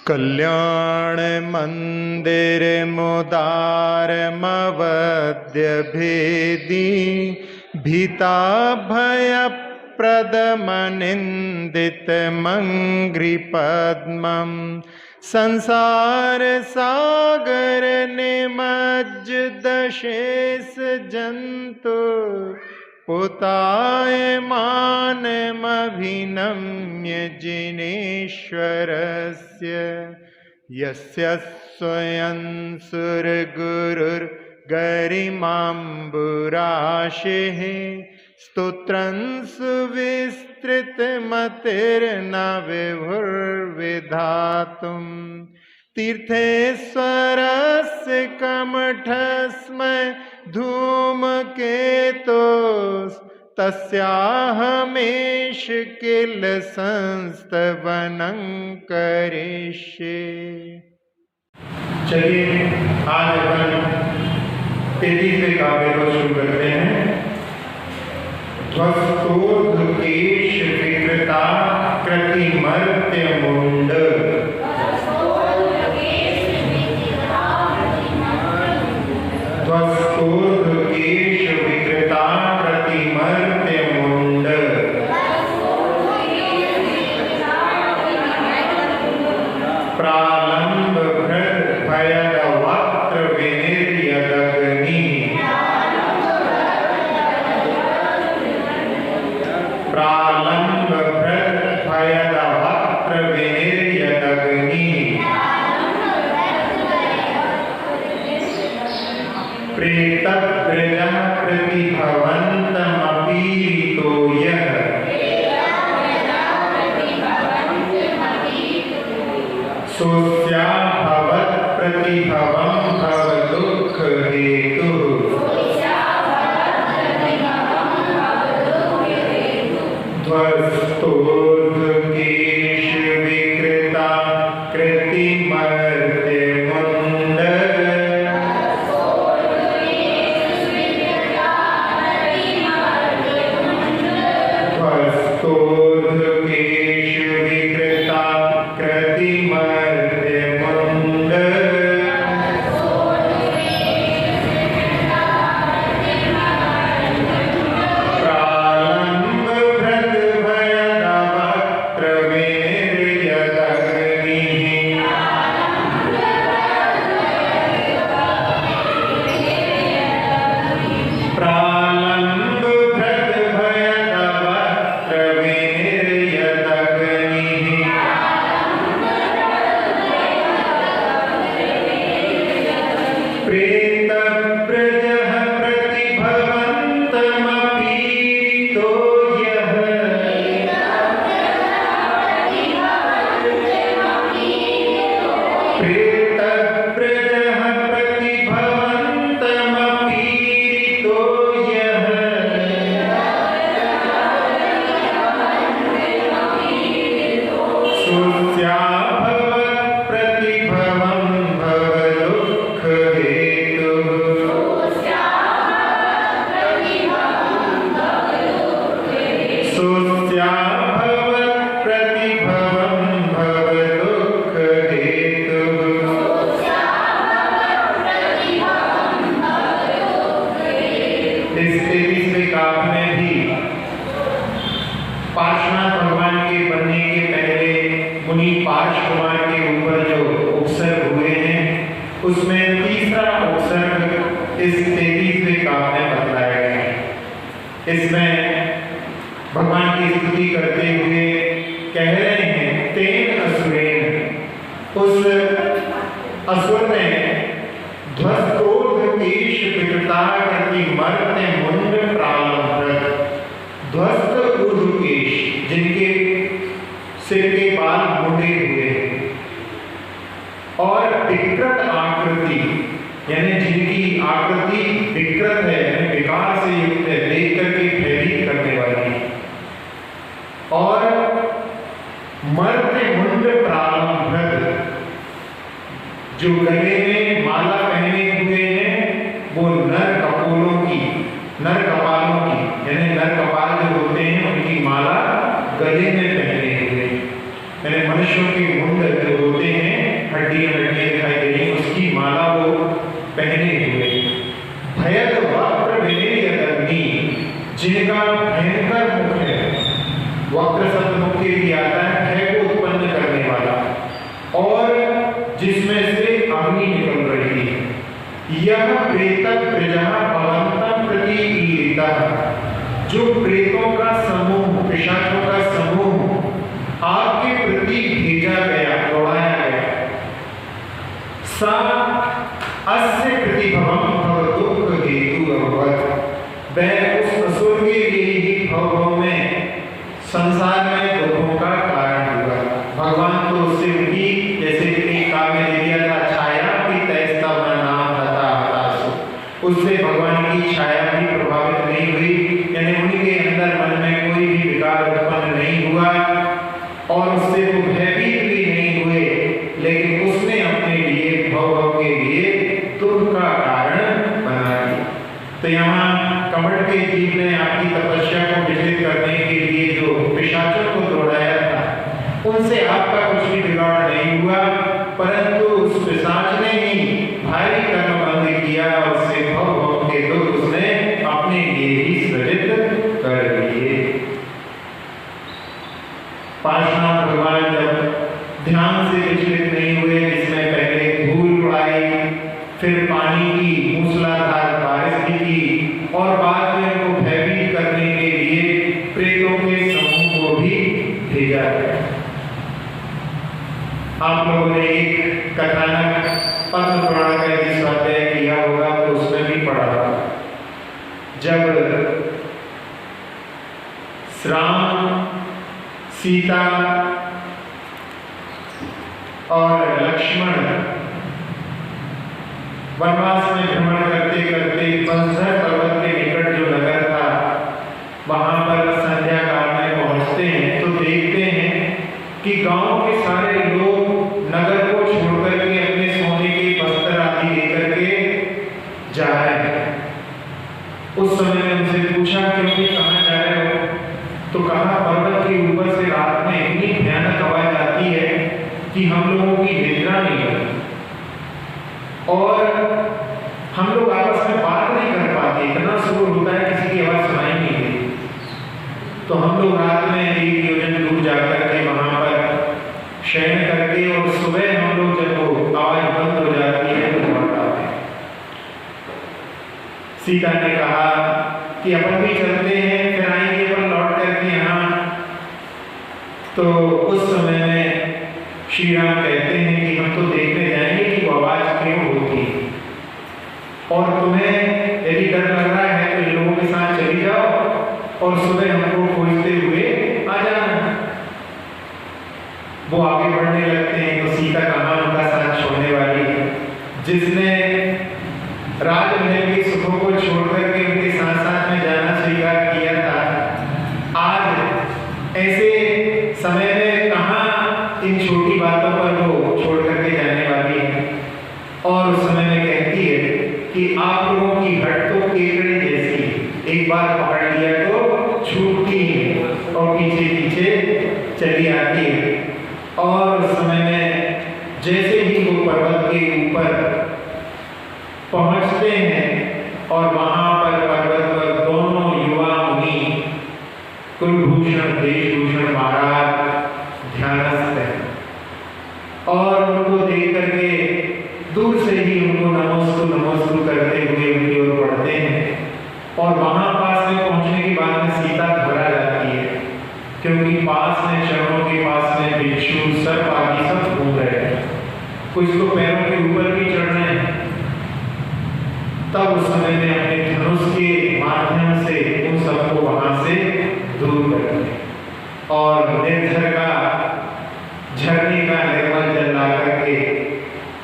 कल्याण मंदिर मुदारमवद्य भेदी भीता भय प्रदमनिंदित मंग्री पद्मं संसार सागर निमज्जदशेष जंतु पुतायमानमभिनम्य जिनेश्वरस्य यस्य स्वयं सुरगुरुर्गरिमाम्बुराशिः स्तोत्रं सुविस्तृतमतिर्न विभुर्विधातुम् तीर्थेश्वरस्य कमठस्मै धूमकेतोस् तस्याहमेष किल संस्तवनं करिष्ये। चलिए आज अपन 33वें काव्य को शुरू करते हैं। ध्वस्तोर्ध्वकेश विकृता कृतिमर्त्य मुंड ध्वस्तोर्ध्वकेश विकृता कृतिमर्त्य मुंड प्रालंब भृत भयद वक्त्र विनिर्यदग्नि प्रालंब भृत भयद वक्त्र विनिर्यदग्नि प्रेतव्रजः प्रतिभवन्तमपीतो यः सोऽस्याभवत् प्रतिभवं भवदुःख हेतुः ध्वस्तोर्ध्वकेश विकृता कृतिमर्त्य मुंड ध्वस्तोर्ध्वकेश विकृता कृतिमर्त्य मुंड प्रालंब भृत भयद वक्त्र विनिर्यदग्निः प्रालंब भृत भयद वक्त्र विनिर्यदग्निः प्रेतव्रजः प्रतिभवन्तमपीतो यः प्रेतव्रजः प्रतिभवन्तमपीतो यः सोऽस्याभवत् प्रतिभवं भवदुःख हेतुः सोऽस्याभवत् प्रतिभवं भवदुःख हेतुः इस 33वें काव्य में भी पार्श्वनाथ भगवान के बनने के पहले मुनि पार्श्व कुमार के ऊपर जो उपसर्ग हुए हैं उसमें तीसरा उपसर्ग इस 33वें काव्य में बतलाया गया है। इसमें भगवान की स्तुति करते हुए कह रहे हैं तेन असुरेण, उस असुर ने ध्वस्तोर्ध्वकेश विकृता कृतिमर्त्य मुंड प्रालंब ध्वस्त ऊर्ध्वकेश जिनके सिर के बाल मुंडे हुए हैं और विकृत आकृति यानी जिनकी आकृति विकृत है यानी विकार से युक्त है, देख करके भयभीत करने वाली और मर्त्य मुंड प्रालंब जो गले में माला पहने हुए हैं वो नर कपालों की यानी नर कपाल जो होते हैं उनकी माला गले में पहने हुए, यानी मनुष्यों के मुंड जो होते हैं भयंकर मुख है। वक्र शब्द मुख के लिए आता है भय को उत्पन्न करने वाला, और जिसमें से अग्नि निकल रही है। यह प्रेत प्रजा भवंतं प्रति ईरितः, जो प्रेतों का समूह, पिशाचों का समूह आपके प्रति भेजा गया, दौड़ाया गया। सा अस्य प्रतिभवं भव दुःख हेतु अभवत्, वह उस असुर के लिए ही भव में संसार में दुखों का कारण हुआ। भगवान तो उससे उनकी, जैसे एक काव्य दे दिया था, छाया की तैस्ता नाम था हतासु, उससे भगवान की छाया भी प्रभावित नहीं हुई, यानी उनके अंदर मन में कोई भी विकार उत्पन्न नहीं हुआ और उससे वो भयभीत भी नहीं हुए, लेकिन उसने अपने लिए भव के लिए दुख का कारण बना दिया। तो यहाँ कमठ के जीव ने आपकी तपस्या को विचलित करने के लिए जो पिशाचों को दौड़ाया था, उनसे आपका कुछ भी बिगाड़ नहीं हुआ, परंतु उस पिशाच ने ही भारी कर्म बंद किया और उससे भव के दुख उसने अपने लिए ही सृजित कर लिए। पार्श्वनाथ भगवान जब ध्यान से विचलित नहीं हुए, जिसमें पहले धूल उड़ाई, फिर पानी की मूसलाधार बारिश भी की, और बाद में उनको भयभीत करने के लिए प्रेतों के समूह को भी भेजा गया। आप लोगों ने एक कथानक पद्म पुराण का यदि स्वाध्याय किया होगा तो उसमें भी पढ़ा था, जब राम, सीता और लक्ष्मण वनवास में भ्रमण करते करते बंसर पर्वत के निकट जो नगर था, वहां पर संध्या काल में पहुंचते हैं तो देखते हैं कि गांव के सारे लोग नगर को छोड़कर के अपने सोने के वस्त्र आदि लेकर के जा रहे हैं। उस समय में उनसे पूछा क्योंकि कहाँ जा रहे हो, तो कहा पर्वत के ऊपर से रात में इतनी भयानक आवाज आती है कि हम लोगों की निद्रा नहीं होती और हम लोग आपस में बात नहीं कर पाते, इतना शोर होता है किसी की आवाज सुनाई नहीं देती। तो हम लोग रात में एक योजन दूर जाकर के वहां पर शयन करके और सुबह हम लोग जब वो आवाज बंद हो जाती है तो लौट आते हैं। सीता ने कहा कि अपन भी चलते हैं, फिर आएंगे अपन लौट करके यहाँ। तो उस समय में श्री राम कहते हैं कि हम तो देखने जाएंगे कि वो आवाज क्यों होती है, और तुम्हें यदि डर लग रहा है तो इन लोगों के साथ चली जाओ और सुबह हमको खोजते हुए आ जाना। वो आगे बढ़ने लगते हैं तो सीता कहाँ उनका साथ छोड़ने वाली है, जिसने राजमहल के सुखों को छोड़कर के उनके साथ साथ में जाना स्वीकार किया था, आज ऐसे समय में कहाँ इन छोटी बातों पर वो छोड़ करके जाने वाली है। और उस समय में कहती है कि आप लोगों की हट तो केकड़े जैसी, एक बार पकड़ लिया तो छूटती है और पीछे पीछे चली आती है। और उस समय में जैसे ही वो पर्वत के ऊपर पहुंचते हैं और वहां पर पर्वत पर दोनों युवा मुनि कुलभूषण देशभूषण महाराज ध्यानस्थ है और उनको देख करके दूर से ही उनको नमोस्तु करते हुए उनकी ओर बढ़ते हैं। और वहां पास में पहुंचने के बाद में सीता घबरा जाती है, क्योंकि पास में चरणों के पास में भिक्षु सर्प आदि सब घूम रहे हैं, कुछ तो पैरों के ऊपर भी चढ़ रहे हैं। तब उस समय में अपने धनुष के माध्यम से उन सबको वहां से दूर करते और निर्झर का झरने का निर्मल जल ला करके,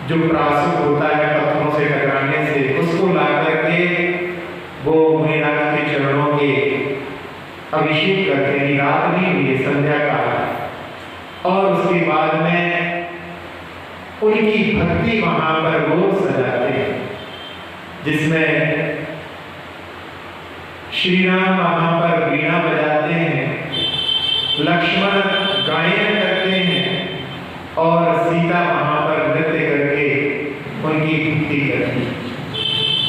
जो प्रासुक होता है पत्थरों से टकराने से, उसको ला करके वो मुनिनाथ के चरणों के अभिषेक करते हैं। रात नहीं हुई, संध्या काल, और उसके बाद में उनकी भक्ति वहां पर वो सजाते हैं, जिसमें श्री राम वहां पर वीणा बजाते हैं, लक्ष्मण गायन करते हैं और सीता वहां पर नृत्य करके उनकी भक्ति करती है।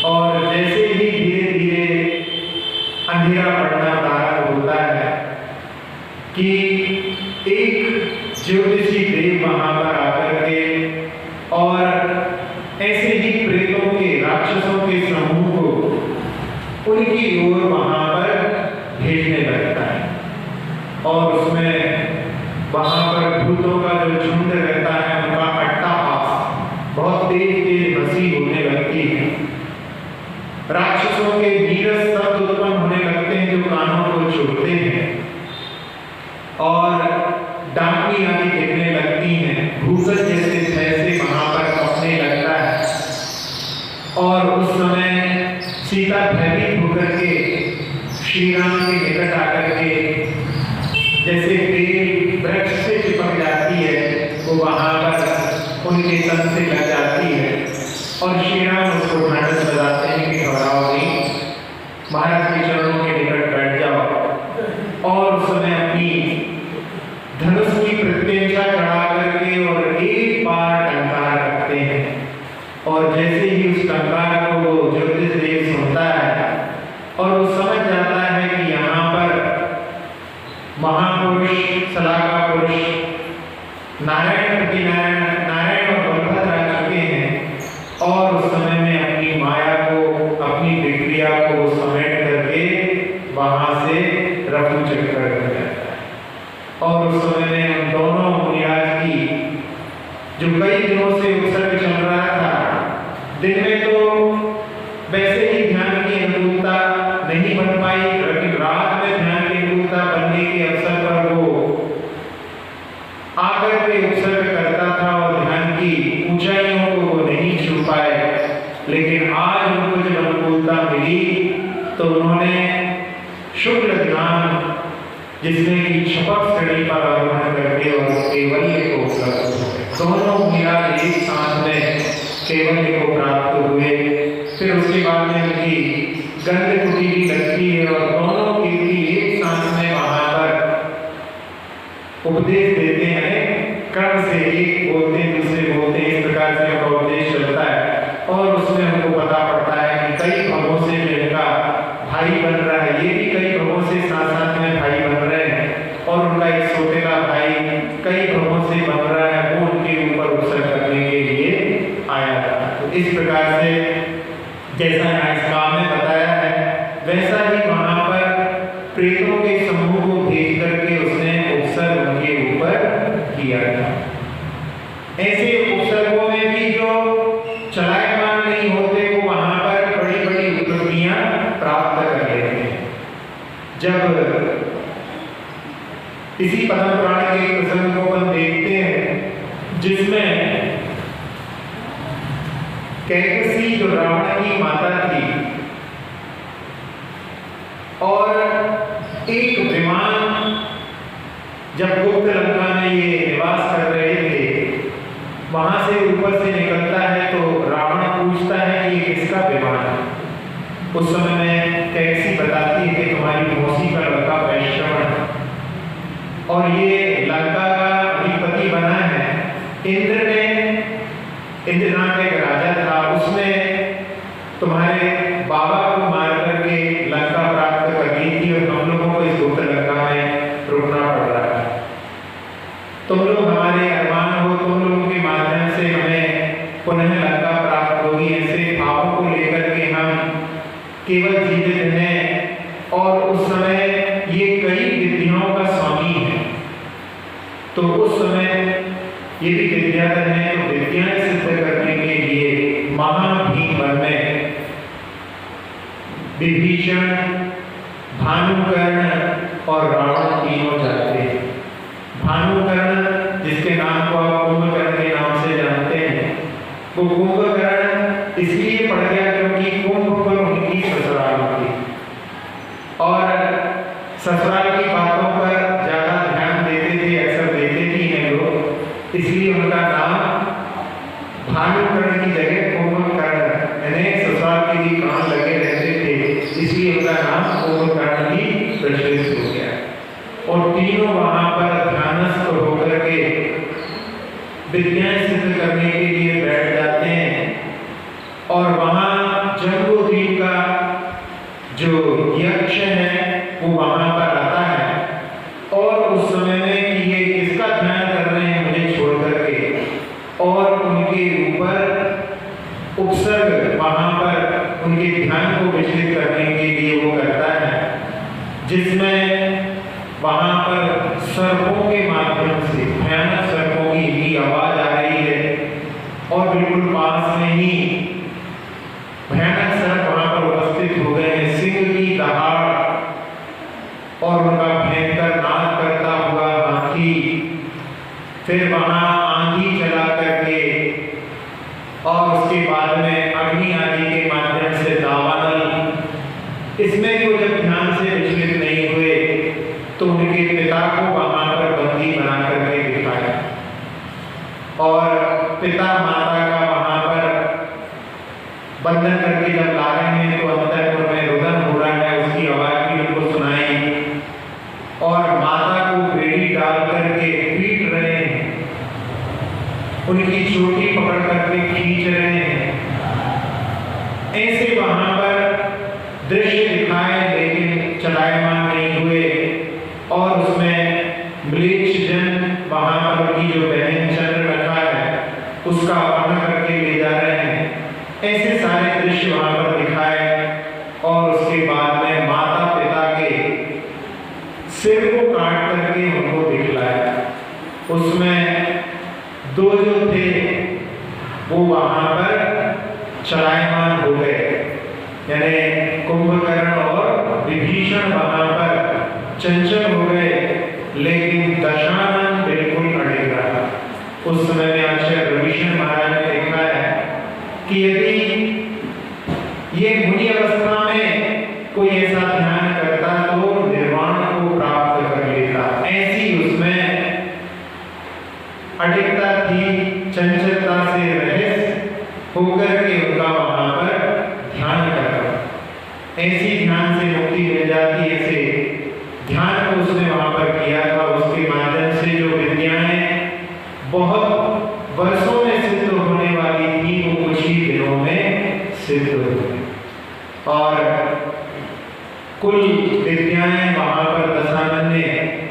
और जैसे ही धीरे धीरे अंधेरा पड़ना प्रारंभ कि एक ज्योतिषी देव वहां पर आकर के और ऐसे ही प्रेतों के राक्षसों के समूह को उनकी ओर वहां पर भेजने लगता है और उसमें वहां पर भूतों का जो झुंड रहता है उनका अट्टहास बहुत तेज तेज हंसी होने लगती है। राक्षसों के नीरस शब्द उत्पन्न होने लगते हैं जो कानों को चुभते हैं और डांटी आदि दिखने लगती हैं। भूगल जैसे फैसे वहां पर पकने लगता है और उस समय सीता भयभीत होकर के श्री राम के निकट आकर के जैसे पेड़ वृक्ष से चिपक जाती है वो वहां पर उनके तन से लग जाती है और श्री राम उसको ढांढस बजाते हैं कि घबराओ नहीं, महाराज के चरणों के निकट बैठ जाओ और उस समय अपनी धनुष की प्रत्यंचा चढ़ा करके और एक बार टंकार रखते हैं और जैसे ही उस टंकार को वो ज्योतिष देव सुनता है और वो समझ जाता है कि यहाँ पर महापुरुष सलाहका पुरुष नारायण और बलभद्र आ चुके हैं और उस समय में अपनी माया को अपनी विक्रिया को समेट करके वहां से रफू चक्कर कर जाता है और उस समय में उन दोनों मुनिराज की जो कई दिनों से उत्सर्ग चल रहा था, दिन में तो वैसे ही ध्यान की अनुकूलता नहीं बन पाई लेकिन रात में ध्यान की अनुकूलता बनने के अवसर पर वो आकर के उत्सर्ग करता था और ध्यान की ऊंचाइयों को वो नहीं छू पाए। लेकिन आज उनको जब अनुकूलता मिली तो उन्होंने शुक्ल ध्यान जिसमें कि छपक श्रेणी पर आरोहण करके और कैवल्य को प्राप्त हुए। दोनों मुनिराज एक साथ में कैवल्य को प्राप्त हुए। फिर उसके बाद में उनकी गंध कुटीरी लगती है और दोनों कीर्ति एक साथ में वहां पर उपदेश देते हैं। कर्म से एक बोलते हैं दूसरे बोलते हैं, इस प्रकार से उनका उपदेश चलता है और उसमें हमको पता पड़ता है कि कई भवों से जिनका भाई बन रहा है, ये भी कई भवों से साथ साथ में भाई बन रहे हैं और उनका एक सोतेला भाई कई भवों से बन रहा है, वो उनके ऊपर उत्सर्ग करने के लिए आया था। तो इस प्रकार से जैसा यहाँ इस काम में बताया है वैसा ही वहां पर प्रेतों के समूह को भेज करके उसने उपसर्ग उनके ऊपर किया था। ऐसे उपसर्गों में भी जो चलायमान नहीं होते वो वहां पर बड़ी बड़ी उपलब्धियां प्राप्त कर लेते हैं। जब इसी पद्म पुराण के प्रसंग को हम देखते हैं जिसमें कैकसी जो रावण की माता थी और एक विमान जब गुप्त लंका में ये निवास कर रहे थे वहां से ऊपर से निकलता है तो रावण पूछता है कि ये किसका विमान है। उस समय में कैकसी बताती है कि तुम्हारी मौसी का लड़का वैश्रवण और ये लंका का अधिपति बना है। इंद्र नाम का एक राजा था, उसने तुम्हारे बाबा को मार करके लंका प्राप्त कर ली थी और हम लोगों को इस गुप्त लंका में रुकना पड़ रहा है। तुम लोग हमारे अरमान हो, तुम लोगों के माध्यम से हमें पुनः लंका प्राप्त होगी। ऐसे भावों को लेकर के हम केवल जीवित हैं और उस समय ये कई विद्याओं का स्वामी है। तो उस समय ये भी विद्याधर है तो विद्याएं सिद्ध करने के लिए महाभीम में विभीषण, भानुकर्ण और रावण तीनों जाते हैं। भानुकर्ण जिसके नाम को आप कुंभकर्ण के नाम से जानते हैं, वो कुंभकर्ण इसलिए पड़ गया क्योंकि कुंभ पर उनकी ससुराल थी और ससुराल की बातों पर ज्यादा ध्यान देते थे, अक्सर देते भी हैं लोग, इसलिए उनका नाम भानुकर्ण की जगह कुंभकर्ण, यानी ससुराल के लिए कान लगे रहते थे, इसलिए उनका नाम कुंभकर्ण भी प्रचलित हो गया। और तीनों वहां पर ध्यानस्थ होकर के विद्याएं सिद्ध करने के लिए बैठ जाते हैं और वहां जम्बूद्वीप का जो यक्ष है वो वहां पर आता है और उस वहां पर सर्पों के माध्यम से भयानक सर्पों की आवाज आ रही है और बिल्कुल पास में ही भयानक सर्प वहां पर उपस्थित हो गए हैं। सिंह की दहाड़ और उनका भयंकर नाद करता हुआ हाथी, फिर वहां आंधी चला करके और उसके बाद में अग्नि आदि के माध्यम से दावानल। इसमें वो जब ध्यान से विचलित नहीं हुए तो उनके पिता को वहां पर बंदी बना करके दिखाया और पिता माता का वहां पर बंधन करके जब ला रहे हैं तो अंतःपुर में रुदन हो रहा है, उसकी आवाज भी उनको सुनाई और माता को बेड़ी डाल करके पीट रहे हैं, उनकी चोटी पकड़ करके खींच रहे हैं। ऐसे वहां पर दृश्य दिखाए लेकिन चलायमान नहीं हुए और उसमें म्लेच्छ जन वहां पर की जो बहन चंद्रलेखा है उसका अपहरण करके ले जा रहे हैं। ऐसे सारे दृश्य वहां पर दिखाए और उसके बाद में माता पिता के सिर को काट करके उनको दिखलाया। उसमें दो जो थे वो वहां पर चलायमान हो गए, यानी कुंभकर्ण और विभीषण वहां पर चंचल हो गए, लेकिन दशानन बिल्कुल अड़िग रहा। उस समय में आचार्य रविशंकर महाराज ने देखा है कि यदि ये मुनि अवस्था में कोई ऐसा ध्यान करता तो निर्वाण को प्राप्त कर लेता। ऐसी उसमें अडिगता थी, चंचलता से रहित होकर के उनका वहां पर ध्यान करना, ऐसी ध्यान से मुक्ति मिल जाती। ऐसे ध्यान को उसने वहां पर किया था, उसके माध्यम से जो विद्याएं बहुत वर्षों में सिद्ध होने वाली थी वो कुछ ही दिनों में सिद्ध हो गई और कुल विद्याएं वहां पर दशानन ने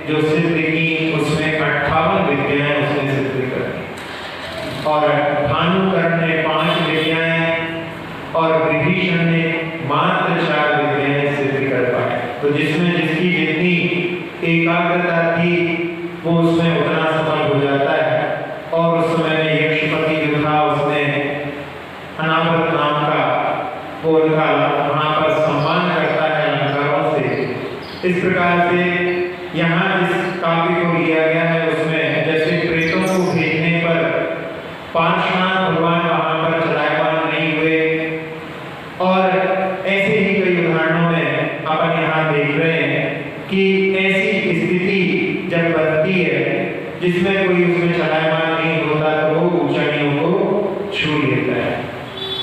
जो सिद्ध की उसमें 58 विद्याएं उसने सिद्ध कर दी और भानुकर्ण ने 5 विद्याएं और विभीषण ने मात्र 4 विद्याएं सिद्ध कर पाए। तो जिसमें जिसकी जितनी एकाग्रता थी वो उसमें उतना सफल हो जाता है। और उस समय में यक्षपति जो था उसने अनावृत नाम का वो उनका वहां पर सम्मान करता है अलंकारों से। इस प्रकार से यहाँ जिस काव्य को लिया गया है उसमें जैसे प्रेतों को भेजने पर पार्श्वनाथ भगवान वहां पर चलायमान नहीं हुए और ऐसे ही कई उदाहरणों में अपन यहाँ देख रहे हैं कि ऐसी स्थिति जब बनती है जिसमें कोई उसमें चलायमान नहीं होता तो वो ऊंचाइयों को छू लेता है।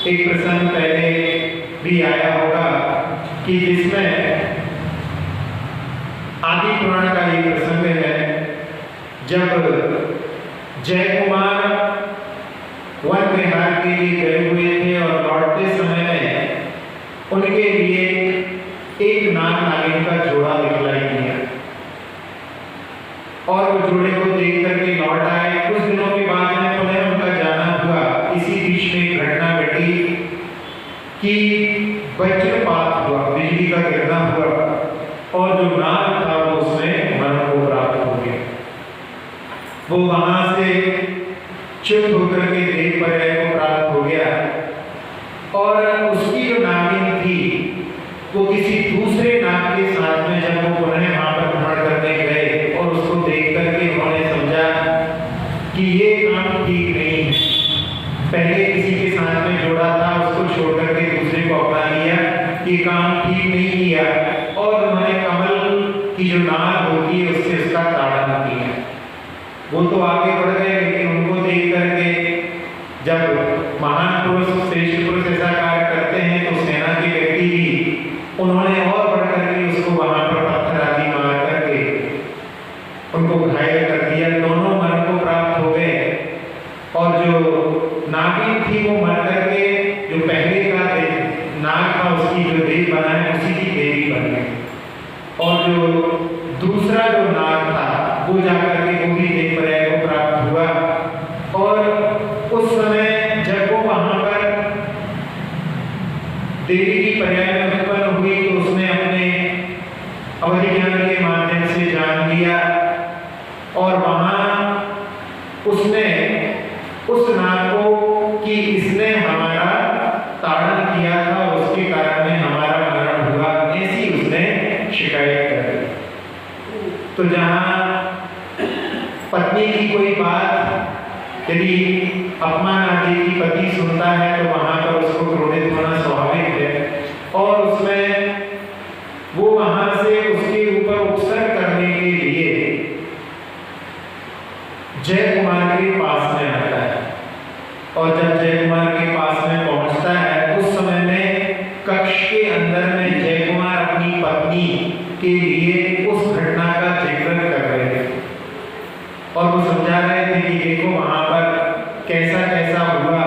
एक प्रसंग पहले भी आया होगा कि जिसमें आदि पुराण का ये प्रसंग है जब जय कुमार वन विहार के लिए गए हुए थे और लौटते समय में उनके लिए एक नाग नागिन का जोड़ा दिखलाई दिया और वो जोड़े को देख करके लौट आए। कुछ दिनों के बाद में पुनः उनका जाना हुआ। इसी बीच में एक घटना घटी कि वज्रपात हुआ, बिजली का गिरना हुआ और जो नाग था वो उसमें मरण को प्राप्त हो गया। वो वहां से चुप होकर के देव पर्याय को प्राप्त हो गया और उसकी जो नागिन थी वो किसी दूसरे नाग के साथ में जब वो पुनः वहां पर भ्रमण करने गए और उसको देख करके उन्होंने समझा कि ये काम ठीक नहीं है। पहले किसी के साथ में जोड़ा था उसको छोड़ करके दूसरे को अपना लिया, ये काम ठीक नहीं किया और उन्होंने कमल की जो नाग होती है उससे उसका ताड़न किया। वो तो आगे बढ़ गए लेकिन उनको देख करके जब महान पुरुष श्रेष्ठ पुरुष ऐसा कार्य करते हैं तो सेना के व्यक्ति भी उन्होंने और बढ़ करके उसको वहां पर पत्थर आदि मार करके उनको घायल कर दिया। दोनों मरण को प्राप्त हो गए और जो नागिन थी वो मर करके जो पहले का नाग था उसकी जो देह बना है उसी की देवी बन गई और जो दूसरा जो नाग था वो जाकर के वो भी देव पर्याय को प्राप्त हुआ। और उस समय जब वो वहां पर देवी की पर्याय में उत्पन्न हुई तो उसने अपने अवधि ज्ञान के माध्यम से जान लिया और वहां उसने उस नाग को कि इसने हमारा ताड़न किया था, उसके कारण में हमारा मरण हुआ, ऐसी उसने शिकायत कर दी। तो जहां पत्नी की कोई बात यदि अपमान आदि की पति सुनता है तो वहां पर उसको क्रोधित होना स्वाभाविक है, और उसमें वो वहां से उसके ऊपर उपसर्ग करने के लिए जय कुमार के पास में आता है। और जब जय कुमार के पास में पहुंचता है, उस समय में कक्ष के अंदर में जय कुमार अपनी पत्नी के लिए उस घटना का जिक्र कर रहे थे और वो समझा रहे थे कि देखो वहां पर कैसा कैसा हुआ।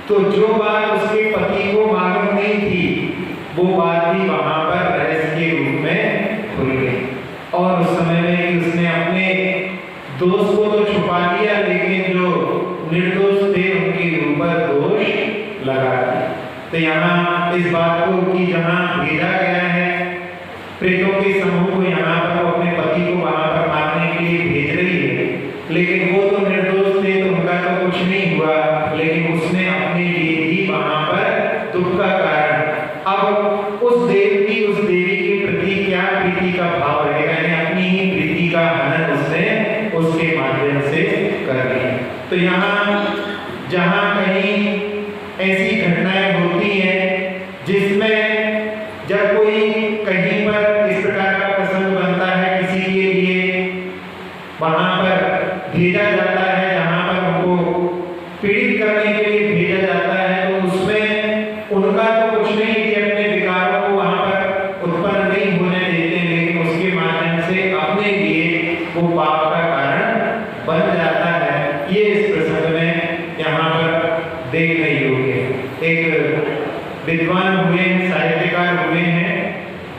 तो जो बात उसके पति को मालूम नहीं थी, वो बात भी वहां पर रहस्य के रूप में खुल गई। और उस समय में उसने अपने दोस्त को तो छुपा लिया, लेकिन जो निर्दोष थे उनके ऊपर दोष लगा दिया। तो यहाँ इस बात को कि जहाँ भेजा गया है प्रेतों के समूह को, यहाँ पर वो अपने पति को वहां पर मारने के लिए भेज रही है, लेकिन वो तो निर्दोष थे तो उनका तो कुछ नहीं हुआ, लेकिन उसने अपने लिए ही वहां पर दुख का कारण। अब उस देवी के प्रति क्या प्रीति का भाव रहेगा, यानी अपनी ही प्रीति का हनन उसने उसके माध्यम से कर दिया। तो यहाँ जहाँ कहीं ऐसी घटनाएं होती हैं जिसमें जब कोई कहीं पर इस प्रकार का प्रसंग बनता है, किसी के लिए वहां पर भेजा जाता है, जहां पर उनको पीड़ित करने के लिए भेजा जाता है, तो उसमें उनका तो कुछ नहीं कि अपने विकारों को वहां पर उत्पन्न नहीं होने देते, लेकिन उसके माध्यम से अपने लिए वो पाप का कारण बन जाता है। ये इस प्रसंग में यहाँ पर देखने योग्य है। एक विद्वान हुए हैं, साहित्यकार हुए हैं,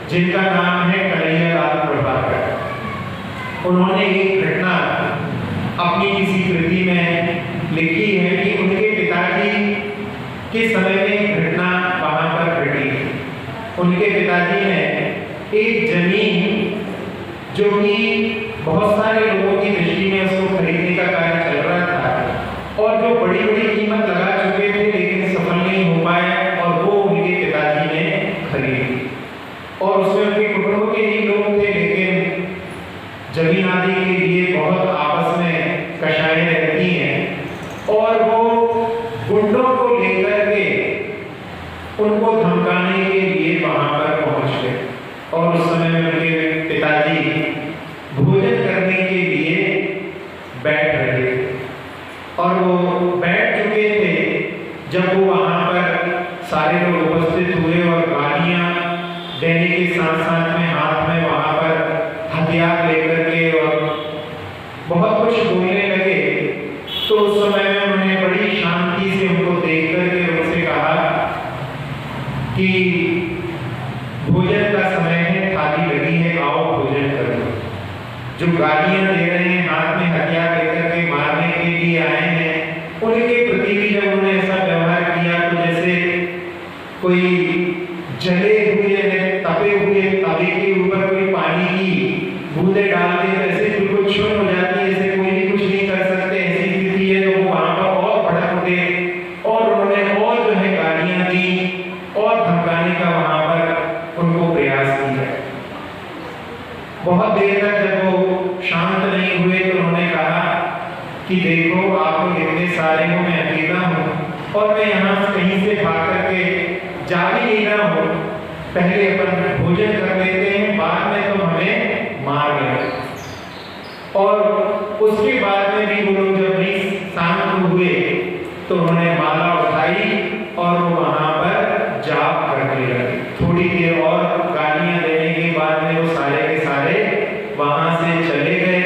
जिनका नाम है कन्हैयालाल प्रभाकर। उन्होंने एक घटना अपनी किसी कृति में लिखी है कि उनके पिताजी के समय में एक घटना वहां पर घटी। उनके पिताजी ने एक जमीन जो कि बहुत सारे लोगों की दृष्टि में उसको खरीदने का कार्य चल रहा था और जो बड़ी बड़ी कीमत लगा चुके थे, लेकिन सफल नहीं हो पाए, और वो उनके पिताजी ने खरीदी। और उसमें उनके कुटुंब के ही लोग थे, लेकिन जमीन आदि के लिए बहुत आपस में कशाएं रहती हैं, और वो गुंडों को लेकर के उनको धमकाने के लिए वहां पर पहुंच गए। और उस समय में उनके पिताजी भोजन करने के लिए बैठ रहे थे, और वो बैठ चुके थे जब वो वहां पर सारे लोग उपस्थित हुए और गालियां देने के साथ साथ में हाथ में वहां पर हथियार लेकर के और बहुत कुछ बोलने लगे। तो उस समय में उन्होंने बड़ी शांति से उनको देख करके उनसे कहा कि भोजन का समय है, थाली लगी है, आओ भोजन करो। जो गालियां दे रहे हैं, हाथ में हथियार लेकर के मारने के लिए आए हैं, उनके प्रति भी जब उन्होंने ऐसा व्यवहार किया तो जैसे कोई जले हुए हैं, तपे हुए तवे के ऊपर कोई पानी की बूंदे डाल दे, ऐसे बिल्कुल क्षुण्ण हो जाती है, ऐसे कोई भी कुछ नहीं कर सकते, ऐसी स्थिति है। तो वो वहां पर और भड़क उठे और उन्होंने और जो है गालियां दी और धमकाने का वहां पर उनको प्रयास किया। बहुत देर तक जब वो शांत नहीं हुए तो उन्होंने कहा कि देखो आप लोग इतने सारे हो, मैं अकेला हूँ और मैं यहाँ कहीं से भाग करके जा भी नहीं रहा हूँ, पहले अपन भोजन कर लेते हैं, बाद में तो हमें मार लेंगे। और उसके बाद में भी वो लोग जब नहीं शांत हुए तो उन्होंने माला उठाई और वो वहां पर जाप करने लगे। थोड़ी देर और गालियां देने के बाद में वो सारे के सारे वहां से चले गए।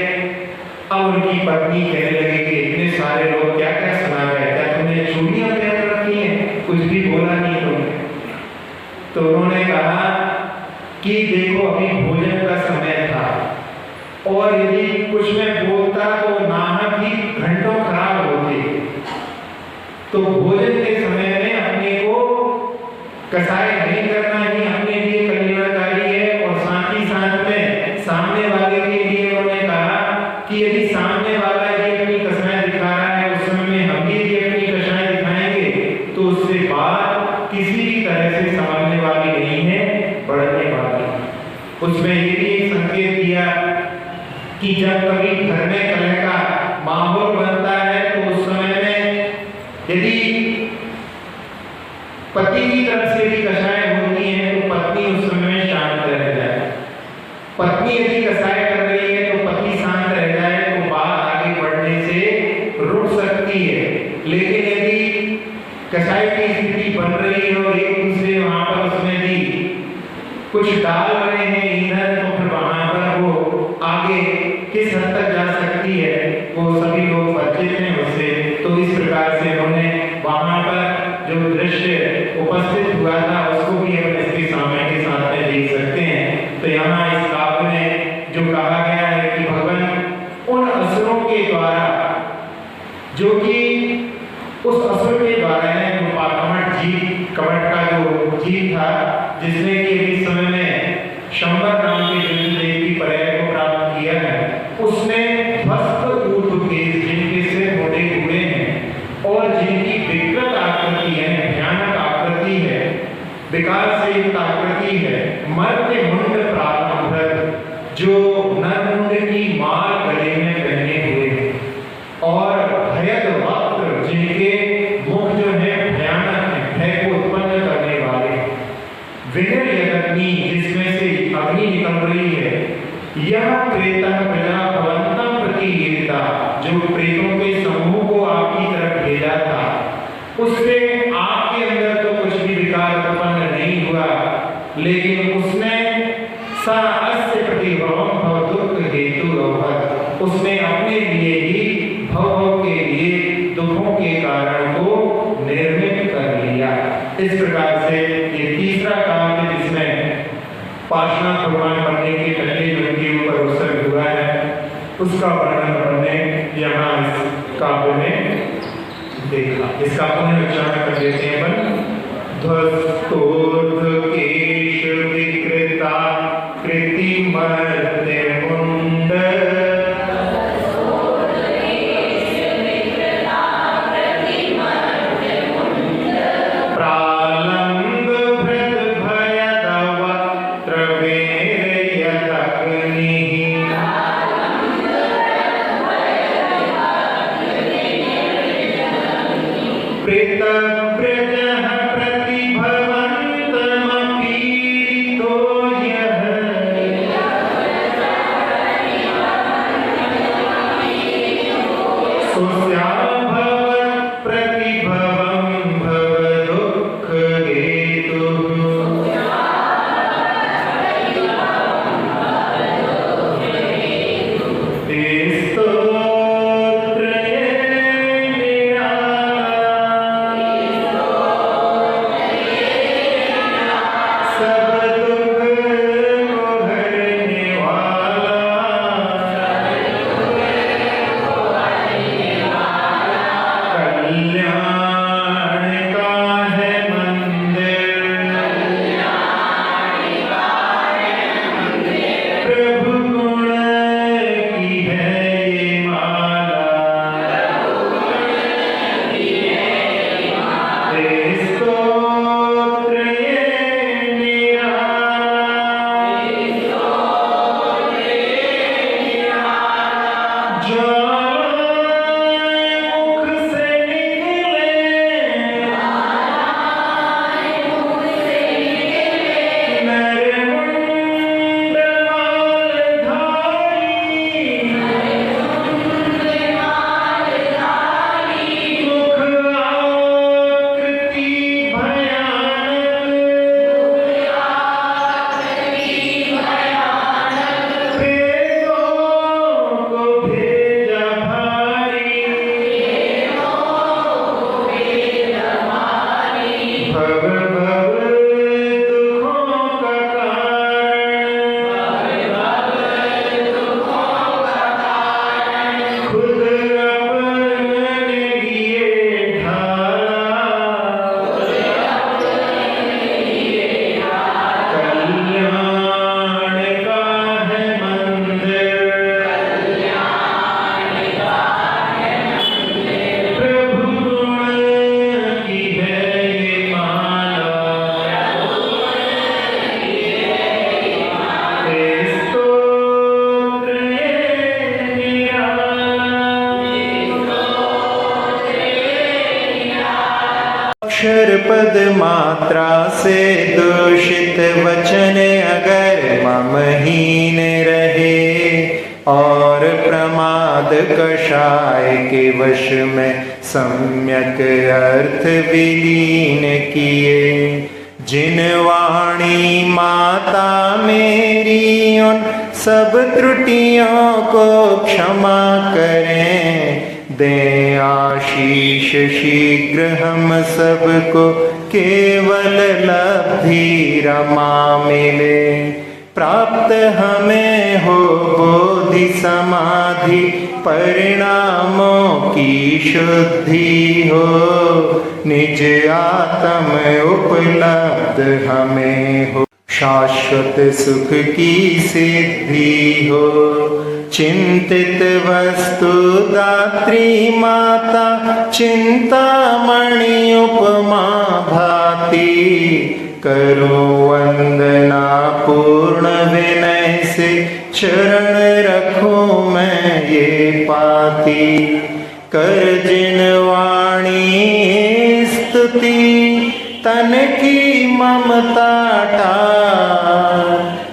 अब उनकी पत्नी कहने लगी कि इतने सारे लोग क्या क्या सुना गए, क्या तुमने चूड़ियां पहन रखी हैं, कुछ भी बोला नहीं तुमने। तो उन्होंने कहा कि देखो अभी भोजन का समय था और यदि कुछ मैं बोलता तो नाहक ही घंटों खराब होते, तो भोजन के समय में अपने को कसाई नहीं करना ही अपने लिए कल्याणकारी है और साथ ही साथ में सामने वाले वाले के लिए उन्होंने कहा कि यदि सामने वाला ये अपनी कसाय दिखा रहा है, उस समय में हम भी यदि अपनी कसाय दिखाएंगे तो उससे बात किसी भी तरह से समझने वाली नहीं है, बढ़ने वाली। उसमें ये भी एक संकेत दिया कि जब कभी घर में कलह का माहौल बनता है तो उस समय में यदि पति की तरफ से भी कसाय होती है तो पत्नी उस समय में शांत रह जाए। पत्नी यदि कसाय कर रही है तो पति शांत रह जाए तो बात आगे बढ़ने से रुक सकती है। लेकिन यदि कसाय की स्थिति बन रही है और एक दूसरे वहां पर उसमें भी कुछ डाल रहे हैं ईंधन, तो फिर वहां पर वो आगे किस हद तक जा सकती है वो सभी लोग परिचित हैं उससे। तो इस प्रकार से उन्होंने वहां पर जो दृश्य उपस्थित हुआ था उसको भी हम इसके सामने के साथ में देख सकते हैं। तो यहाँ इस काव्य में जो कहा गया है कि भगवान उन असुरों के द्वारा, जो कि उस असुर के द्वारा है कवट का जो जीव था, जिसने कि इस समय में शंबर नाम के देव की पर्याय को प्राप्त किया है, उसने ध्वस्त ऊर्ध्व केश जिनके सिर मोटे हुए हैं और जिनकी विकृत आकृति है, भयानक आकृति है, विकार से युक्त आकृति है, मर्त्य मुंड प्रारंभ जो नरमुंड की माल गले में पहने हुए हैं और भयद वक्त्र जिनके मुख जो है भयानक है, भय को उत्पन्न करने वाले, विनर यज्ञ जिसमें से अग्नि निकल रही है, यह प्रेतः प्रजा भवन्तम प्रतियोगिता जो प्रेतों के समूह को आपकी तरफ भेजा था, उससे आपके अंदर तो कुछ भी विकार उत्पन्न नहीं हुआ, लेकिन उसने सा अस्य प्रतिभवम भव दुख हेतु रोहत, उसने अपने लिए ही भव के लिए दुखों के कारण को निर्मित कर लिया। इस प्रकार से ये तीसरा काव्य जिसमें पार्श्वनाथ भगवान बनने के पहले जो उनके ऊपर अवसर हुआ है उसका वर्णन हमने यहाँ इस काव्य में देखा। इसका पुनः उच्चारण कर देते हैं अपन। ध्वस्तोर्ध्व केश विकृता कृति मर्त्य मुंड अक्षर पद मात्रा से दूषित वचन अगर ममहीन रहे और प्रमाद कषाय के वश में सम्यक अर्थ विलीन किए। जिन वाणी माता मेरी उन सब त्रुटियों को क्षमा करें, दें आशीष शीघ्र हम सबको केवल लब्धि रमा मिले। प्राप्त हमें हो बोधि समाधि परिणामों की शुद्धि हो, निज आत्म उपलब्ध हमें हो, शाश्वत सुख की सिद्धि हो। चिंतित वस्तु दात्री माता चिंतामणि उपमा भाती, करो वंदना पूर्ण विनय से चरण रखूं मैं ये पाती। कर जिन वाणी स्तुति तन की ममता टार,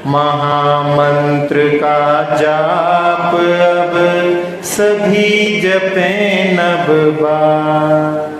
महामंत्र का जाप अब सभी जपें नभ बार।